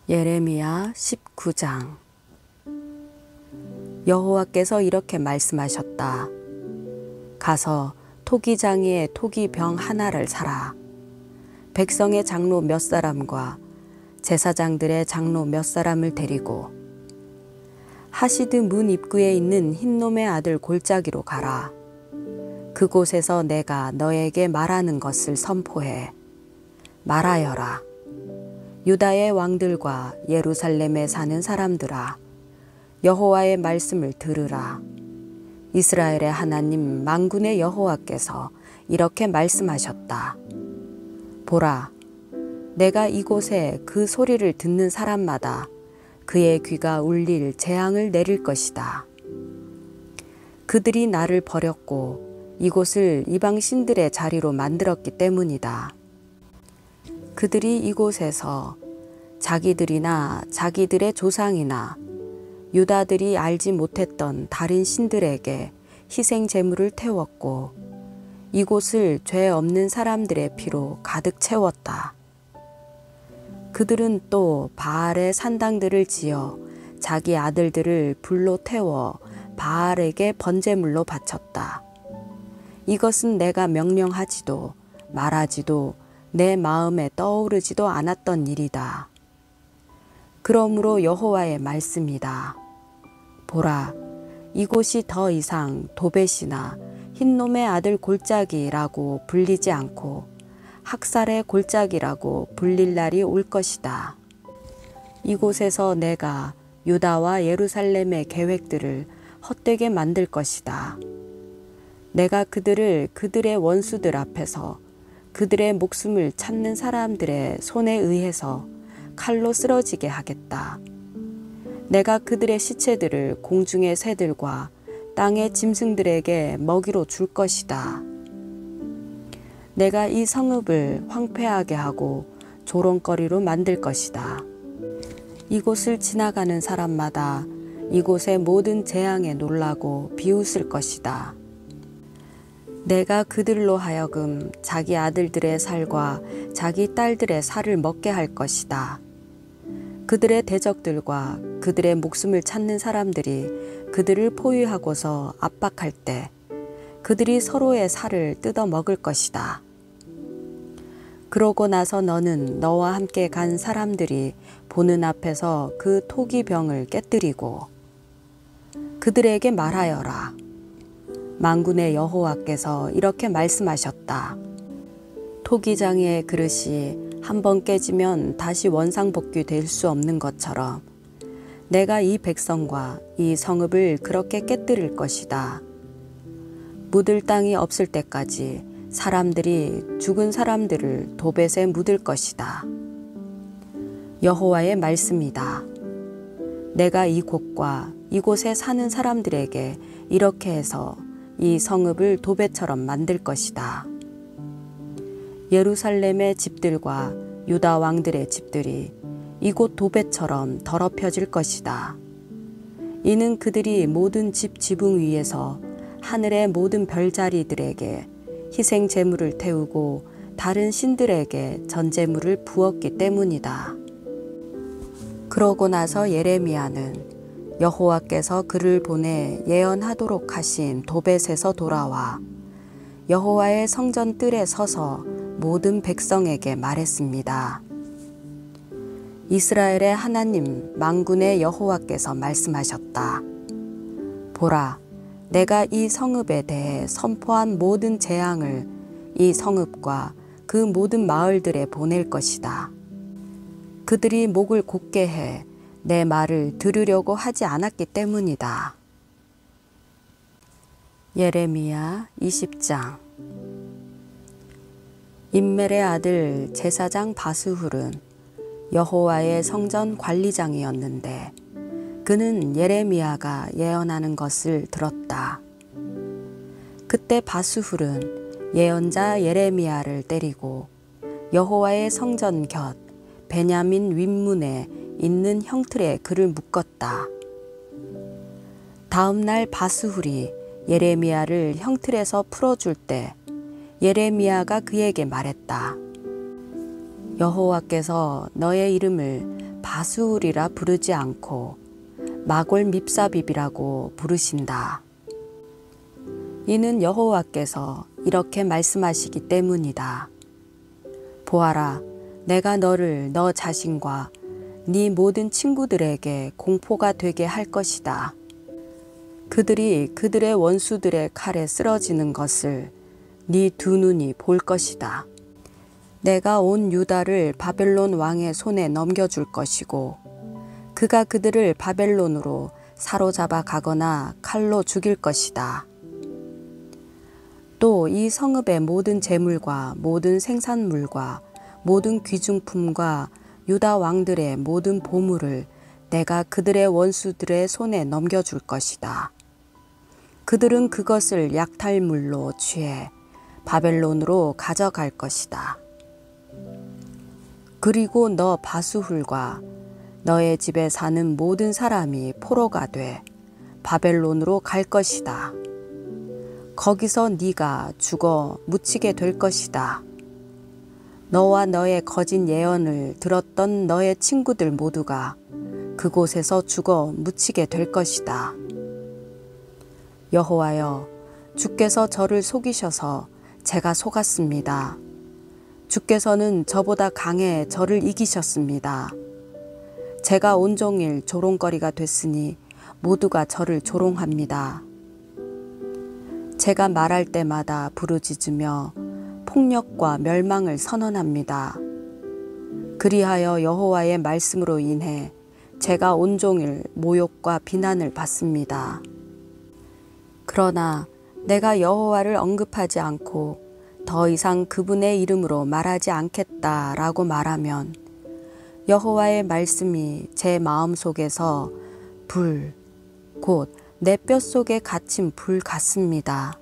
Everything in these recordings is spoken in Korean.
예레미야 19장. 여호와께서 이렇게 말씀하셨다. 가서 토기장이의 토기병 하나를 사라. 백성의 장로 몇 사람과 제사장들의 장로 몇 사람을 데리고 하시드 문 입구에 있는 흰놈의 아들 골짜기로 가라. 그곳에서 내가 너에게 말하는 것을 선포해. 말하여라. 유다의 왕들과 예루살렘에 사는 사람들아, 여호와의 말씀을 들으라. 이스라엘의 하나님 만군의 여호와께서 이렇게 말씀하셨다. 보라, 내가 이곳에 그 소리를 듣는 사람마다 그의 귀가 울릴 재앙을 내릴 것이다. 그들이 나를 버렸고 이곳을 이방 신들의 자리로 만들었기 때문이다. 그들이 이곳에서 자기들이나 자기들의 조상이나 유다들이 알지 못했던 다른 신들에게 희생 제물을 태웠고 이곳을 죄 없는 사람들의 피로 가득 채웠다. 그들은 또 바알의 산당들을 지어 자기 아들들을 불로 태워 바알에게 번제물로 바쳤다. 이것은 내가 명령하지도 말하지도 내 마음에 떠오르지도 않았던 일이다. 그러므로 여호와의 말씀이다. 보라, 이곳이 더 이상 도벳이나 흰놈의 아들 골짜기라고 불리지 않고 학살의 골짜기라고 불릴 날이 올 것이다. 이곳에서 내가 유다와 예루살렘의 계획들을 헛되게 만들 것이다. 내가 그들을 그들의 원수들 앞에서 그들의 목숨을 찾는 사람들의 손에 의해서 칼로 쓰러지게 하겠다. 내가 그들의 시체들을 공중의 새들과 땅의 짐승들에게 먹이로 줄 것이다. 내가 이 성읍을 황폐하게 하고 조롱거리로 만들 것이다. 이곳을 지나가는 사람마다 이곳의 모든 재앙에 놀라고 비웃을 것이다. 내가 그들로 하여금 자기 아들들의 살과 자기 딸들의 살을 먹게 할 것이다. 그들의 대적들과 그들의 목숨을 찾는 사람들이 그들을 포위하고서 압박할 때 그들이 서로의 살을 뜯어 먹을 것이다. 그러고 나서 너는 너와 함께 간 사람들이 보는 앞에서 그 토기병을 깨뜨리고 그들에게 말하여라. 만군의 여호와께서 이렇게 말씀하셨다. 토기장이의 그릇이 한번 깨지면 다시 원상복귀 될 수 없는 것처럼 내가 이 백성과 이 성읍을 그렇게 깨뜨릴 것이다. 묻을 땅이 없을 때까지 사람들이 죽은 사람들을 도벳에 묻을 것이다. 여호와의 말씀이다. 내가 이곳과 이곳에 사는 사람들에게 이렇게 해서 이 성읍을 도벳처럼 만들 것이다. 예루살렘의 집들과 유다 왕들의 집들이 이곳 도벳처럼 더럽혀질 것이다. 이는 그들이 모든 집 지붕 위에서 하늘의 모든 별자리들에게 희생 제물을 태우고 다른 신들에게 전제물을 부었기 때문이다. 그러고 나서 예레미야는 여호와께서 그를 보내 예언하도록 하신 도벳에서 돌아와 여호와의 성전 뜰에 서서 모든 백성에게 말했습니다. 이스라엘의 하나님 만군의 여호와께서 말씀하셨다. 보라, 내가 이 성읍에 대해 선포한 모든 재앙을 이 성읍과 그 모든 마을들에 보낼 것이다. 그들이 목을 곧게 해 내 말을 들으려고 하지 않았기 때문이다. 예레미야 20장. 임멜의 아들 제사장 바스훌은 여호와의 성전 관리장이었는데 그는 예레미야가 예언하는 것을 들었다. 그때 바스훌은 예언자 예레미야를 때리고 여호와의 성전 곁 베냐민 윗문에 있는 형틀에 그를 묶었다. 다음 날 바스훌이 예레미야를 형틀에서 풀어줄 때 예레미야가 그에게 말했다. 여호와께서 너의 이름을 바수울이라 부르지 않고 마골 밉사빕이라고 부르신다. 이는 여호와께서 이렇게 말씀하시기 때문이다. 보아라, 내가 너를 너 자신과 네 모든 친구들에게 공포가 되게 할 것이다. 그들이 그들의 원수들의 칼에 쓰러지는 것을 네 두 눈이 볼 것이다. 내가 온 유다를 바벨론 왕의 손에 넘겨줄 것이고 그가 그들을 바벨론으로 사로잡아 가거나 칼로 죽일 것이다. 또 이 성읍의 모든 재물과 모든 생산물과 모든 귀중품과 유다 왕들의 모든 보물을 내가 그들의 원수들의 손에 넘겨줄 것이다. 그들은 그것을 약탈물로 취해 바벨론으로 가져갈 것이다. 그리고 너 바수훌과 너의 집에 사는 모든 사람이 포로가 돼 바벨론으로 갈 것이다. 거기서 네가 죽어 묻히게 될 것이다. 너와 너의 거짓 예언을 들었던 너의 친구들 모두가 그곳에서 죽어 묻히게 될 것이다. 여호와여, 주께서 저를 속이셔서 제가 속았습니다. 주께서는 저보다 강해 저를 이기셨습니다. 제가 온종일 조롱거리가 됐으니 모두가 저를 조롱합니다. 제가 말할 때마다 부르짖으며 폭력과 멸망을 선언합니다. 그리하여 여호와의 말씀으로 인해 제가 온종일 모욕과 비난을 받습니다. 그러나 내가 여호와를 언급하지 않고 더 이상 그분의 이름으로 말하지 않겠다라고 말하면 여호와의 말씀이 제 마음속에서 불, 곧 내 뼛속에 갇힌 불 같습니다.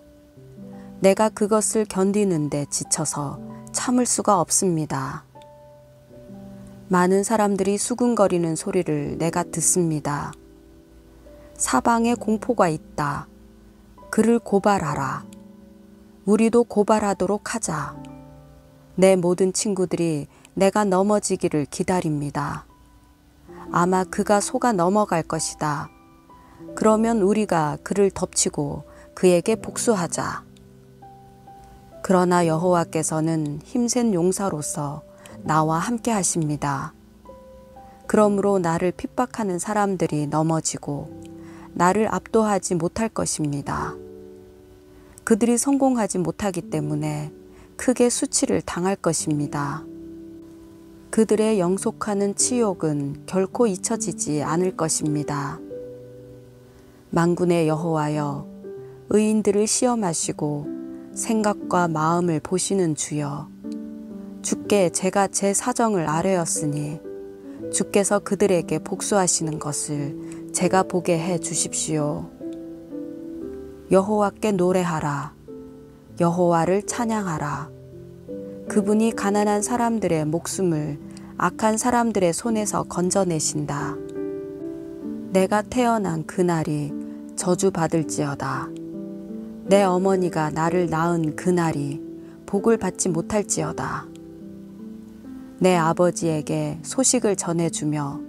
내가 그것을 견디는데 지쳐서 참을 수가 없습니다. 많은 사람들이 수군거리는 소리를 내가 듣습니다. 사방에 공포가 있다. 그를 고발하라. 우리도 고발하도록 하자. 내 모든 친구들이 내가 넘어지기를 기다립니다. 아마 그가 속아 넘어갈 것이다. 그러면 우리가 그를 덮치고 그에게 복수하자. 그러나 여호와께서는 힘센 용사로서 나와 함께 하십니다. 그러므로 나를 핍박하는 사람들이 넘어지고 나를 압도하지 못할 것입니다. 그들이 성공하지 못하기 때문에 크게 수치를 당할 것입니다. 그들의 영속하는 치욕은 결코 잊혀지지 않을 것입니다. 만군의 여호와여, 의인들을 시험하시고 생각과 마음을 보시는 주여, 주께 제가 제 사정을 아뢰었으니 주께서 그들에게 복수하시는 것을 제가 보게 해 주십시오. 여호와께 노래하라. 여호와를 찬양하라. 그분이 가난한 사람들의 목숨을 악한 사람들의 손에서 건져내신다. 내가 태어난 그날이 저주받을지어다. 내 어머니가 나를 낳은 그날이 복을 받지 못할지어다. 내 아버지에게 소식을 전해주며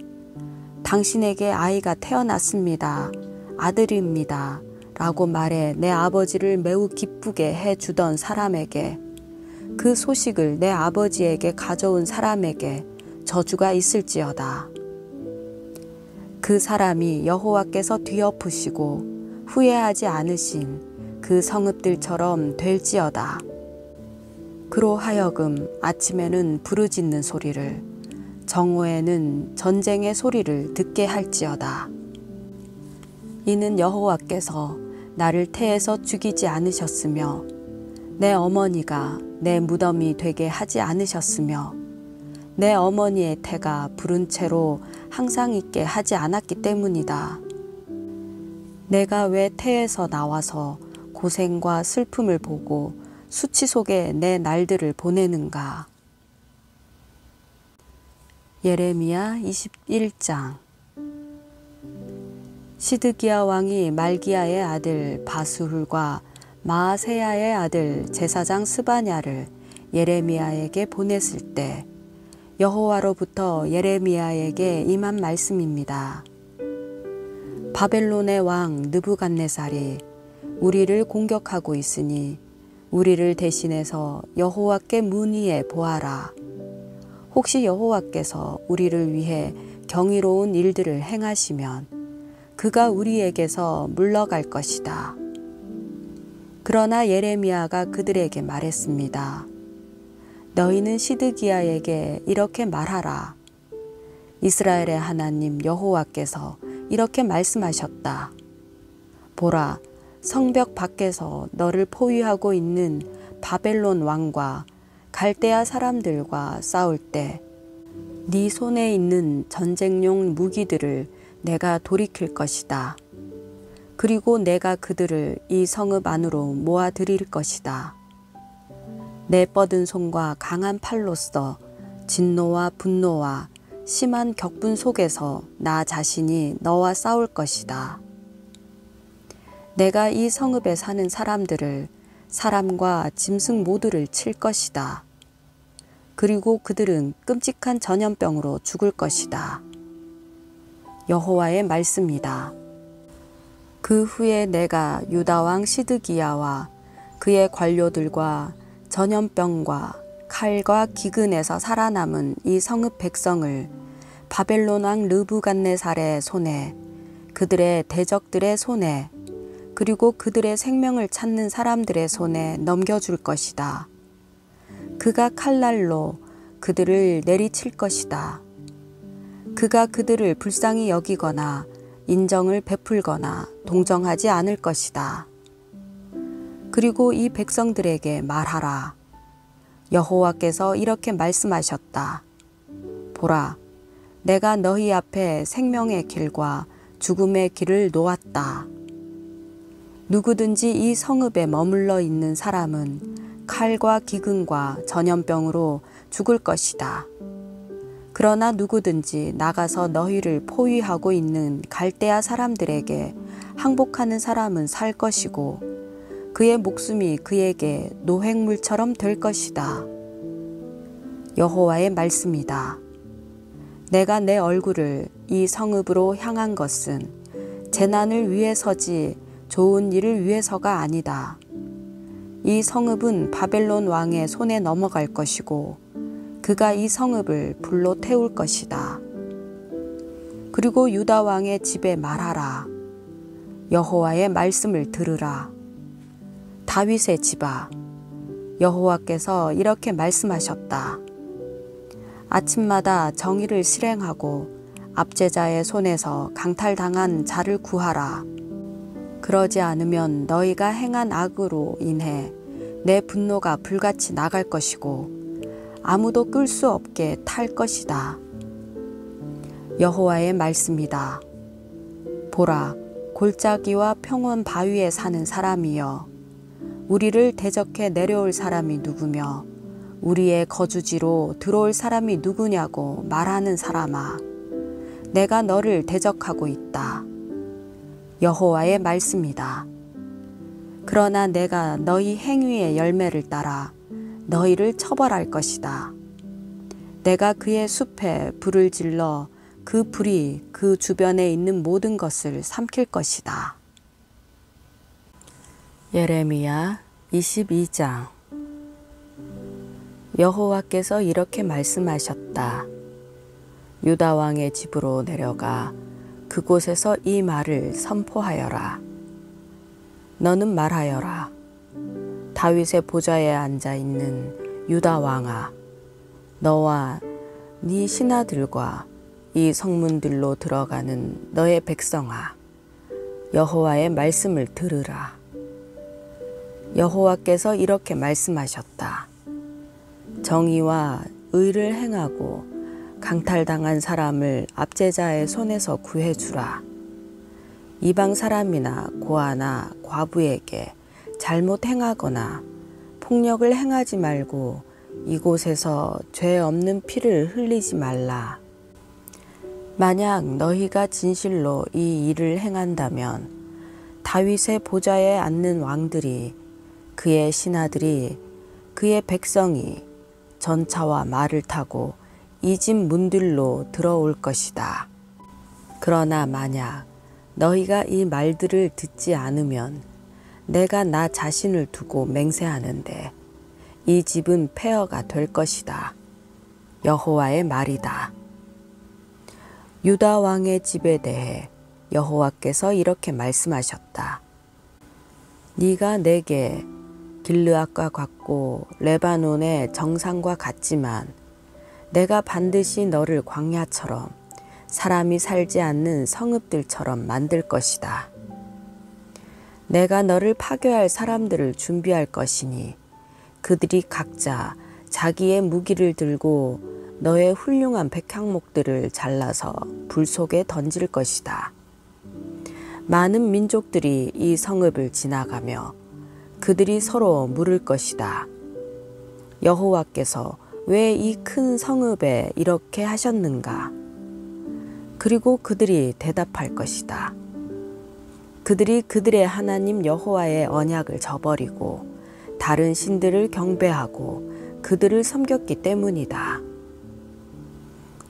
당신에게 아이가 태어났습니다. 아들입니다. 라고 말해 내 아버지를 매우 기쁘게 해주던 사람에게, 그 소식을 내 아버지에게 가져온 사람에게 저주가 있을지어다. 그 사람이 여호와께서 뒤엎으시고 후회하지 않으신 그 성읍들처럼 될지어다. 그로 하여금 아침에는 부르짖는 소리를, 정오에는 전쟁의 소리를 듣게 할지어다. 이는 여호와께서 나를 태에서 죽이지 않으셨으며 내 어머니가 내 무덤이 되게 하지 않으셨으며 내 어머니의 태가 부른 채로 항상 있게 하지 않았기 때문이다. 내가 왜 태에서 나와서 고생과 슬픔을 보고 수치 속에 내 날들을 보내는가. 예레미야 21장. 시드기야 왕이 말기야의 아들 바수훌과 마아세야의 아들 제사장 스바냐를 예레미야에게 보냈을 때 여호와로부터 예레미야에게 임한 말씀입니다. 바벨론의 왕 느부갓네살이 우리를 공격하고 있으니 우리를 대신해서 여호와께 문의해 보아라. 혹시 여호와께서 우리를 위해 경이로운 일들을 행하시면 그가 우리에게서 물러갈 것이다. 그러나 예레미야가 그들에게 말했습니다. 너희는 시드기야에게 이렇게 말하라. 이스라엘의 하나님 여호와께서 이렇게 말씀하셨다. 보라, 성벽 밖에서 너를 포위하고 있는 바벨론 왕과 갈대아 사람들과 싸울 때 네 손에 있는 전쟁용 무기들을 내가 돌이킬 것이다. 그리고 내가 그들을 이 성읍 안으로 모아들일 것이다. 내 뻗은 손과 강한 팔로써 진노와 분노와 심한 격분 속에서 나 자신이 너와 싸울 것이다. 내가 이 성읍에 사는 사람들을 사람과 짐승 모두를 칠 것이다. 그리고 그들은 끔찍한 전염병으로 죽을 것이다. 여호와의 말씀이다. 그 후에 내가 유다 왕 시드기야와 그의 관료들과 전염병과 칼과 기근에서 살아남은 이 성읍 백성을 바벨론 왕 느부갓네살의 손에, 그들의 대적들의 손에, 그리고 그들의 생명을 찾는 사람들의 손에 넘겨줄 것이다. 그가 칼날로 그들을 내리칠 것이다. 그가 그들을 불쌍히 여기거나 인정을 베풀거나 동정하지 않을 것이다. 그리고 이 백성들에게 말하라. 여호와께서 이렇게 말씀하셨다. 보라, 내가 너희 앞에 생명의 길과 죽음의 길을 놓았다. 누구든지 이 성읍에 머물러 있는 사람은 칼과 기근과 전염병으로 죽을 것이다. 그러나 누구든지 나가서 너희를 포위하고 있는 갈대아 사람들에게 항복하는 사람은 살 것이고 그의 목숨이 그에게 노획물처럼 될 것이다. 여호와의 말씀이다. 내가 내 얼굴을 이 성읍으로 향한 것은 재난을 위해서지 좋은 일을 위해서가 아니다. 이 성읍은 바벨론 왕의 손에 넘어갈 것이고 그가 이 성읍을 불로 태울 것이다. 그리고 유다 왕의 집에 말하라. 여호와의 말씀을 들으라. 다윗의 집아, 여호와께서 이렇게 말씀하셨다. 아침마다 정의를 실행하고 압제자의 손에서 강탈당한 자를 구하라. 그러지 않으면 너희가 행한 악으로 인해 내 분노가 불같이 나갈 것이고 아무도 끌 수 없게 탈 것이다. 여호와의 말씀이다. 보라, 골짜기와 평원 바위에 사는 사람이여, 우리를 대적해 내려올 사람이 누구며 우리의 거주지로 들어올 사람이 누구냐고 말하는 사람아, 내가 너를 대적하고 있다. 여호와의 말씀이다. 그러나 내가 너희 행위의 열매를 따라 너희를 처벌할 것이다. 내가 그의 숲에 불을 질러 그 불이 그 주변에 있는 모든 것을 삼킬 것이다. 예레미야 22장. 여호와께서 이렇게 말씀하셨다. 유다 왕의 집으로 내려가 그곳에서 이 말을 선포하여라. 너는 말하여라. 다윗의 보좌에 앉아 있는 유다 왕아, 너와 네 신하들과 이 성문들로 들어가는 너의 백성아, 여호와의 말씀을 들으라. 여호와께서 이렇게 말씀하셨다. 정의와 의를 행하고 강탈당한 사람을 압제자의 손에서 구해주라. 이방 사람이나 고아나 과부에게 잘못 행하거나 폭력을 행하지 말고 이곳에서 죄 없는 피를 흘리지 말라. 만약 너희가 진실로 이 일을 행한다면 다윗의 보좌에 앉는 왕들이, 그의 신하들이, 그의 백성이 전차와 말을 타고 이 집 문들로 들어올 것이다. 그러나 만약 너희가 이 말들을 듣지 않으면 내가 나 자신을 두고 맹세하는데 이 집은 폐허가 될 것이다. 여호와의 말이다. 유다 왕의 집에 대해 여호와께서 이렇게 말씀하셨다. 네가 내게 길르앗과 같고 레바논의 정상과 같지만 내가 반드시 너를 광야처럼 사람이 살지 않는 성읍들처럼 만들 것이다. 내가 너를 파괴할 사람들을 준비할 것이니 그들이 각자 자기의 무기를 들고 너의 훌륭한 백향목들을 잘라서 불 속에 던질 것이다. 많은 민족들이 이 성읍을 지나가며 그들이 서로 물을 것이다. 여호와께서 왜 이 큰 성읍에 이렇게 하셨는가? 그리고 그들이 대답할 것이다. 그들이 그들의 하나님 여호와의 언약을 저버리고 다른 신들을 경배하고 그들을 섬겼기 때문이다.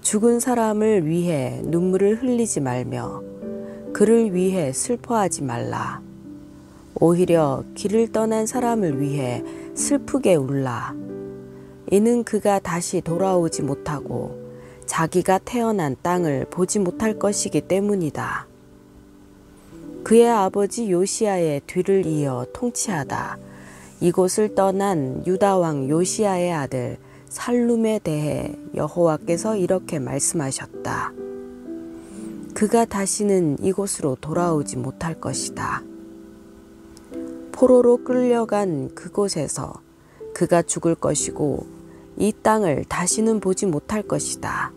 죽은 사람을 위해 눈물을 흘리지 말며 그를 위해 슬퍼하지 말라. 오히려 길을 떠난 사람을 위해 슬프게 울라. 이는 그가 다시 돌아오지 못하고 자기가 태어난 땅을 보지 못할 것이기 때문이다. 그의 아버지 요시야의 뒤를 이어 통치하다 이곳을 떠난 유다 왕 요시야의 아들 살룸에 대해 여호와께서 이렇게 말씀하셨다. 그가 다시는 이곳으로 돌아오지 못할 것이다. 포로로 끌려간 그곳에서 그가 죽을 것이고 이 땅을 다시는 보지 못할 것이다.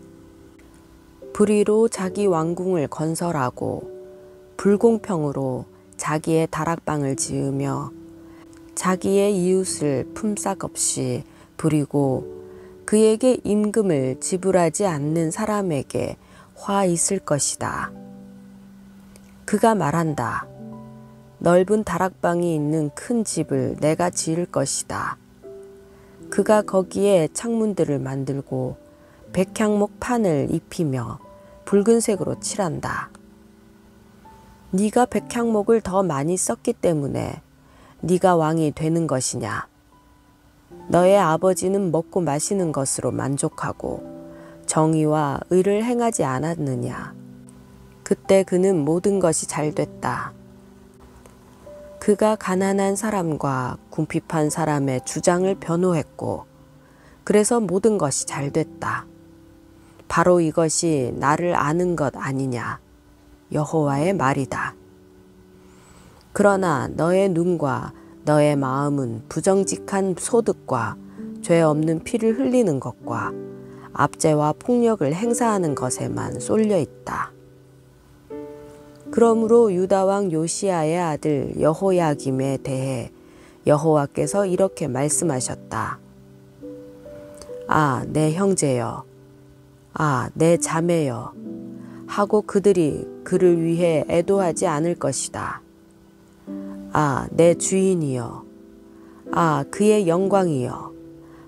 불의로 자기 왕궁을 건설하고 불공평으로 자기의 다락방을 지으며 자기의 이웃을 품삯 없이 부리고 그에게 임금을 지불하지 않는 사람에게 화 있을 것이다. 그가 말한다. 넓은 다락방이 있는 큰 집을 내가 지을 것이다. 그가 거기에 창문들을 만들고 백향목 판을 입히며 붉은색으로 칠한다. 네가 백향목을 더 많이 썼기 때문에 네가 왕이 되는 것이냐? 너의 아버지는 먹고 마시는 것으로 만족하고 정의와 의를 행하지 않았느냐? 그때 그는 모든 것이 잘 됐다. 그가 가난한 사람과 궁핍한 사람의 주장을 변호했고 그래서 모든 것이 잘 됐다. 바로 이것이 나를 아는 것 아니냐? 여호와의 말이다. 그러나 너의 눈과 너의 마음은 부정직한 소득과 죄 없는 피를 흘리는 것과 압제와 폭력을 행사하는 것에만 쏠려 있다. 그러므로 유다 왕 요시야의 아들 여호야김에 대해 여호와께서 이렇게 말씀하셨다. 아, 내 형제여, 아, 내 자매여 하고 그들이 그를 위해 애도하지 않을 것이다. 아, 내 주인이여, 아, 그의 영광이여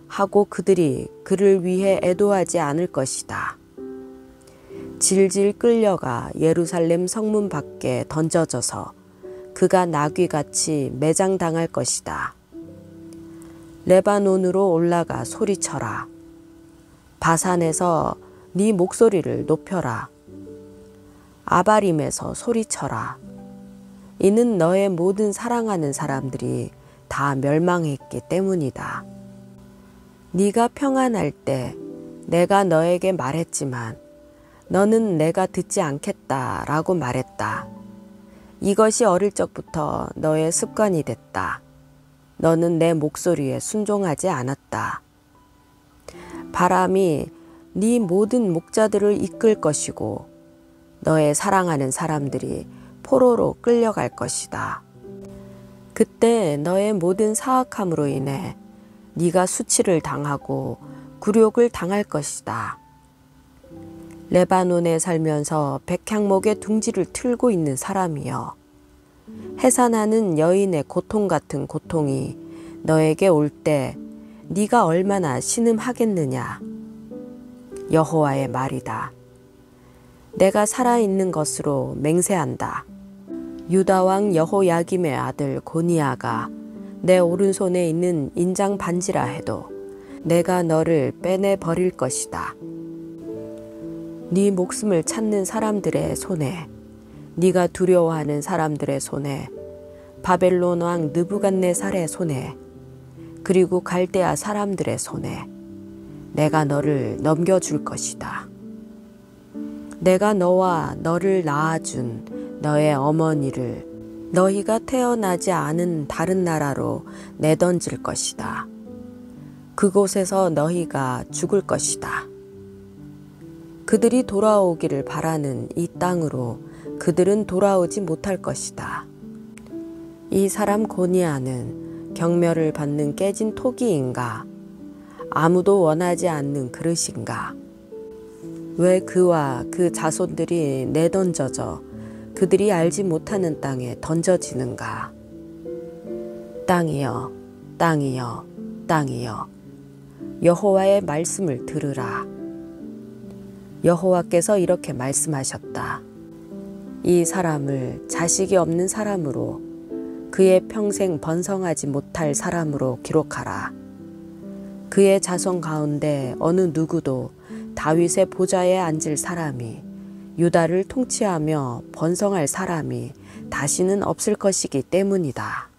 하고 그들이 그를 위해 애도하지 않을 것이다. 질질 끌려가 예루살렘 성문 밖에 던져져서 그가 나귀같이 매장당할 것이다. 레바논으로 올라가 소리쳐라. 바산에서 네 목소리를 높여라. 아바림에서 소리쳐라. 이는 너의 모든 사랑하는 사람들이 다 멸망했기 때문이다. 네가 평안할 때 내가 너에게 말했지만 너는 내가 듣지 않겠다라고 말했다. 이것이 어릴 적부터 너의 습관이 됐다. 너는 내 목소리에 순종하지 않았다. 바람이 네 모든 목자들을 이끌 것이고 너의 사랑하는 사람들이 포로로 끌려갈 것이다. 그때 너의 모든 사악함으로 인해 네가 수치를 당하고 굴욕을 당할 것이다. 레바논에 살면서 백향목의 둥지를 틀고 있는 사람이여, 해산하는 여인의 고통 같은 고통이 너에게 올 때 네가 얼마나 신음하겠느냐. 여호와의 말이다. 내가 살아있는 것으로 맹세한다. 유다 왕 여호야김의 아들 고니야가 내 오른손에 있는 인장 반지라 해도 내가 너를 빼내 버릴 것이다. 네 목숨을 찾는 사람들의 손에, 네가 두려워하는 사람들의 손에, 바벨론 왕 느부갓네살의 손에, 그리고 갈대아 사람들의 손에 내가 너를 넘겨줄 것이다. 내가 너와 너를 낳아준 너의 어머니를 너희가 태어나지 않은 다른 나라로 내던질 것이다. 그곳에서 너희가 죽을 것이다. 그들이 돌아오기를 바라는 이 땅으로 그들은 돌아오지 못할 것이다. 이 사람 고니야는 경멸을 받는 깨진 토기인가? 아무도 원하지 않는 그릇인가? 왜 그와 그 자손들이 내던져져 그들이 알지 못하는 땅에 던져지는가? 땅이여, 땅이여, 땅이여, 여호와의 말씀을 들으라. 여호와께서 이렇게 말씀하셨다. 이 사람을 자식이 없는 사람으로, 그의 평생 번성하지 못할 사람으로 기록하라. 그의 자손 가운데 어느 누구도 다윗의 보좌에 앉을 사람이, 유다를 통치하며 번성할 사람이 다시는 없을 것이기 때문이다.